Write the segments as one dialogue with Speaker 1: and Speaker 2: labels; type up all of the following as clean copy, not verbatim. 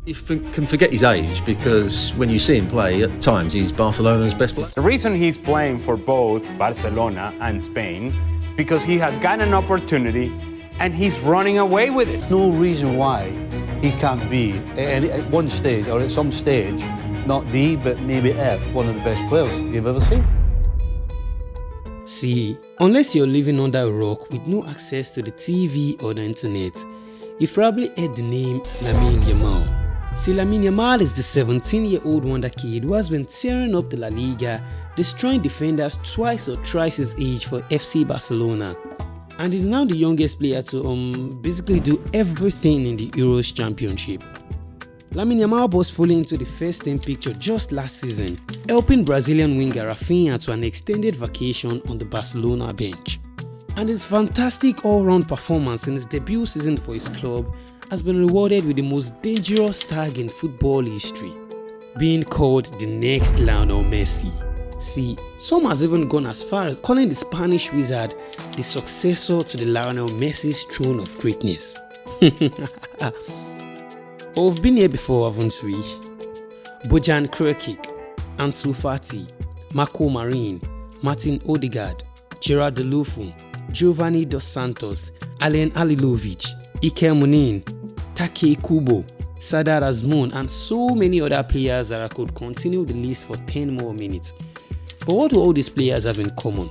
Speaker 1: Can forget his age because when you see him play, at times he's Barcelona's best player.
Speaker 2: The reason he's playing for both Barcelona and Spain is because he has gotten an opportunity and he's running away with it.
Speaker 3: No reason why he can't be, at one stage or at some stage, not the, but maybe one of the best players you've ever seen.
Speaker 4: See, unless you're living under a rock with no access to the TV or the internet, you've probably heard the name LAMINE YAMAL. See, LAMINE YAMAL is the 17-year-old wonder kid who has been tearing up the La Liga, destroying defenders twice or thrice his age for FC Barcelona, and is now the youngest player to basically do everything in the Euros Championship. LAMINE YAMAL burst fully into the first team picture just last season, helping Brazilian winger Rafinha to an extended vacation on the Barcelona bench. And his fantastic all-round performance in his debut season for his club has been rewarded with the most dangerous tag in football history, being called the next Lionel Messi. See, some has even gone as far as calling the Spanish wizard the successor to the Lionel Messi's throne of greatness. Oh, we've been here before, haven't we? Bojan Krkic, Ansu Fati, Marco Marin, Martin Odegaard, Gerard Deulofeu, Giovanni Dos Santos, Alen Halilovic, Iker Muniain, Take Kubo, Sardar Azmoun, and so many other players that I could continue the list for 10 more minutes. But what do all these players have in common?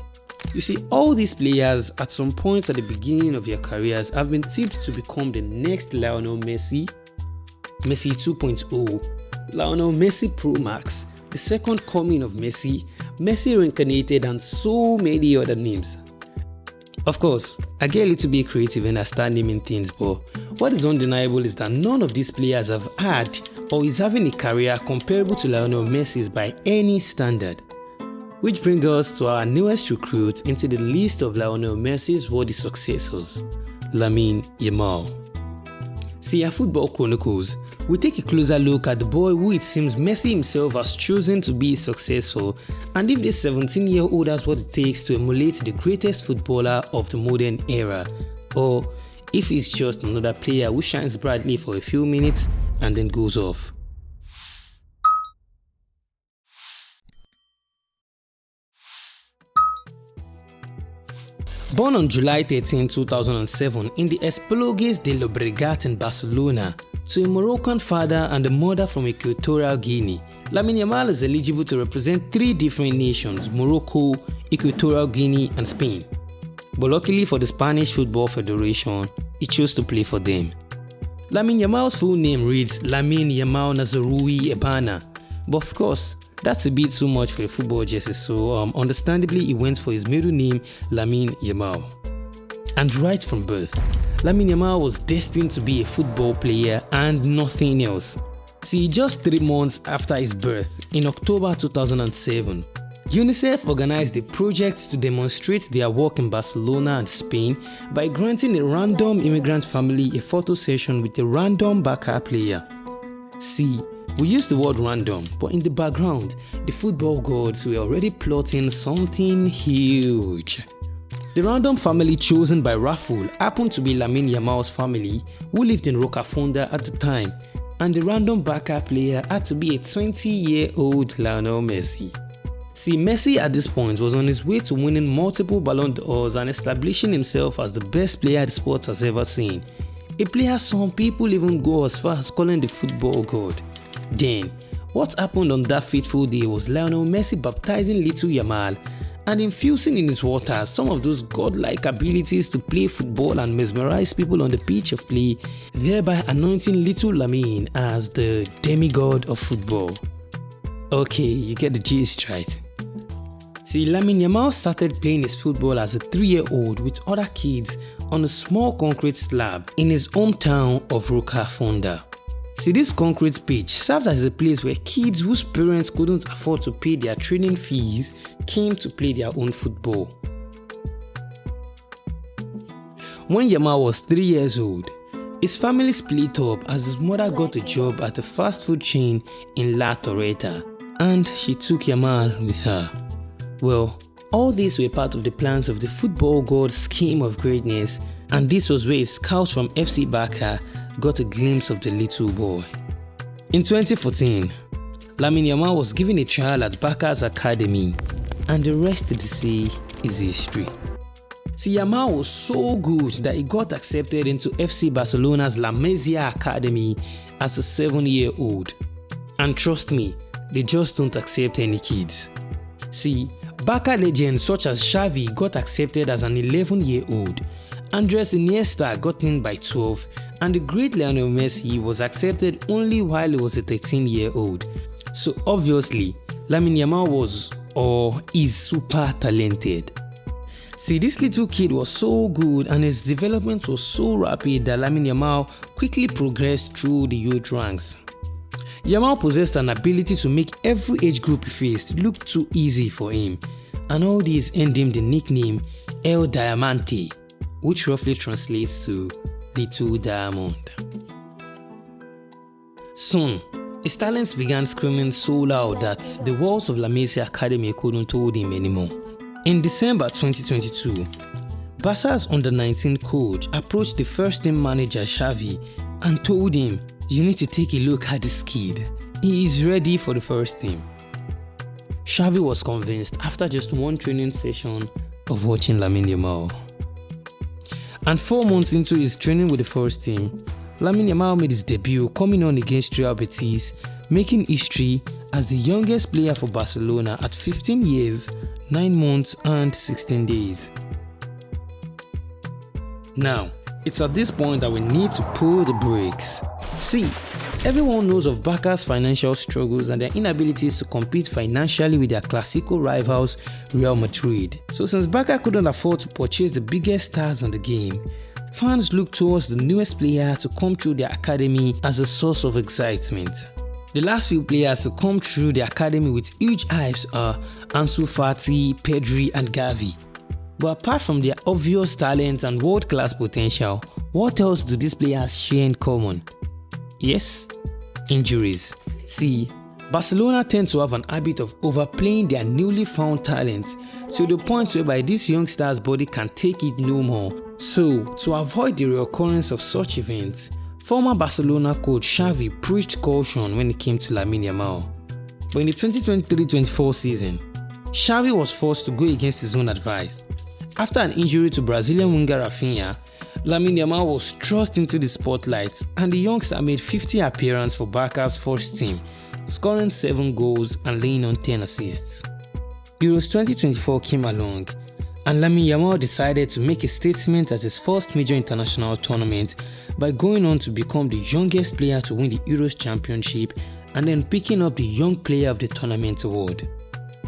Speaker 4: You see, all these players at some point at the beginning of their careers have been tipped to become the next Lionel Messi, Messi 2.0, Lionel Messi Pro Max, the second coming of Messi, Messi reincarnated, and so many other names. Of course, I get a little bit creative and I start naming things, but what is undeniable is that none of these players have had or is having a career comparable to Lionel Messi's by any standard. Which brings us to our newest recruit into the list of Lionel Messi's worthy successors, LAMINE YAMAL. See, at Football Chronicles, we take a closer look at the boy who it seems Messi himself has chosen to be his successor, and if this 17-year-old has what it takes to emulate the greatest footballer of the modern era, or if he's just another player who shines brightly for a few minutes and then goes off. Born on July 13, 2007 in the Esplugues de Llobregat in Barcelona, to a Moroccan father and a mother from Equatorial Guinea, LAMINE YAMAL is eligible to represent 3 different nations: Morocco, Equatorial Guinea and Spain. But luckily for the Spanish Football Federation, he chose to play for them. LAMINE YAMAL's full name reads Lamine Yamal Nazaroui Ebana, but of course, that's a bit too much for a football jersey, so understandably he went for his middle name, LAMINE YAMAL. And right from birth, LAMINE YAMAL was destined to be a football player and nothing else. See, just 3 months after his birth, in October 2007, UNICEF organized a project to demonstrate their work in Barcelona and Spain by granting a random immigrant family a photo session with a random backup player. See, we use the word random, but in the background, the football gods were already plotting something huge. The random family chosen by raffle happened to be LAMINE YAMAL's family, who lived in Rocafonda at the time, and the random backup player had to be a 20-year-old Lionel Messi. See, Messi at this point was on his way to winning multiple Ballon d'Ors and establishing himself as the best player the sport has ever seen. A player some people even go as far as calling the football god. Then, what happened on that fateful day was Lionel Messi baptizing little Yamal and infusing in his water some of those godlike abilities to play football and mesmerize people on the pitch of play, thereby anointing little Lamine as the demigod of football. Okay, you get the gist, right? See, LAMINE YAMAL started playing his football as a 3-year-old with other kids on a small concrete slab in his hometown of Rocafonda. See, this concrete pitch served as a place where kids whose parents couldn't afford to pay their training fees came to play their own football. When Yamal was 3 years old, his family split up as his mother got a job at a fast food chain in La Torreta, and she took Yamal with her. Well, all these were part of the plans of the football god's scheme of greatness, and this was where scouts from FC Barca got a glimpse of the little boy. In 2014, Lamine Yamal was given a trial at Barca's academy, and the rest to say is history. See, Yamal was so good that he got accepted into FC Barcelona's La Masia academy as a 7-year-old. And trust me, they just don't accept any kids. See, Barca legends such as Xavi got accepted as an 11-year-old, Andres Iniesta got in by 12, and the great Lionel Messi was accepted only while he was a 13-year-old. So obviously, Lamine Yamal was or is super talented. See, this little kid was so good and his development was so rapid that Lamine Yamal quickly progressed through the youth ranks. Yamal possessed an ability to make every age group he faced look too easy for him, and all this earned him the nickname El Diamante, which roughly translates to Little Diamond. Soon, his talents began screaming so loud that the walls of La Masia Academy couldn't hold him anymore. In December 2022, Barca's under-19 coach approached the first-team manager Xavi and told him, "You need to take a look at this kid. He is ready for the first team." Xavi was convinced after just one training session of watching Lamine Yamal. And 4 months into his training with the first team, Lamine Yamal made his debut coming on against Real Betis, making history as the youngest player for Barcelona at 15 years, 9 months and 16 days. Now, it's at this point that we need to pull the brakes. See, everyone knows of Barca's financial struggles and their inabilities to compete financially with their Clásico rivals Real Madrid. So since Barca couldn't afford to purchase the biggest stars in the game, fans look towards the newest player to come through their academy as a source of excitement. The last few players to come through the academy with huge hypes are Ansu Fati, Pedri and Gavi. But apart from their obvious talent and world-class potential, what else do these players share in common? Yes, injuries. See, Barcelona tend to have an habit of overplaying their newly found talents to the point whereby this young star's body can take it no more. So, to avoid the reoccurrence of such events, former Barcelona coach Xavi preached caution when it came to Lamine Yamal. But in the 2023-24 season, Xavi was forced to go against his own advice. After an injury to Brazilian winger Rafinha, Lamine Yamal was thrust into the spotlight and the youngster made 50 appearances for Barca's first team, scoring 7 goals and laying on 10 assists. Euros 2024 came along and Lamine Yamal decided to make a statement at his first major international tournament by going on to become the youngest player to win the Euros Championship and then picking up the Young Player of the Tournament award.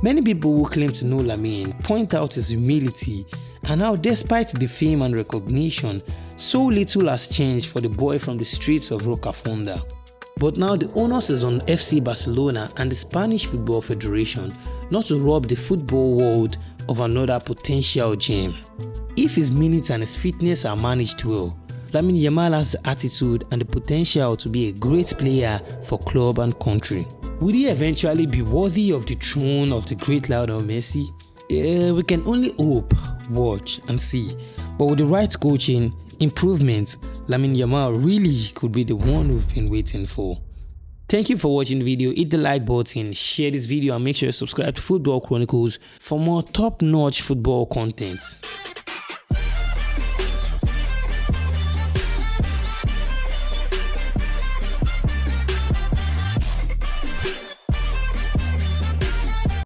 Speaker 4: Many people who claim to know Lamine point out his humility and how despite the fame and recognition, so little has changed for the boy from the streets of Rocafonda. But now the onus is on FC Barcelona and the Spanish Football Federation not to rob the football world of another potential gem. If his minutes and his fitness are managed well, Lamine Yamal has the attitude and the potential to be a great player for club and country. Would he eventually be worthy of the throne of the great Lionel Messi? We can only hope, watch and see. But with the right coaching, improvements, Lamine Yamal really could be the one we've been waiting for. Thank you for watching the video. Hit the like button, share this video and make sure you subscribe to Football Chronicles for more top-notch football content.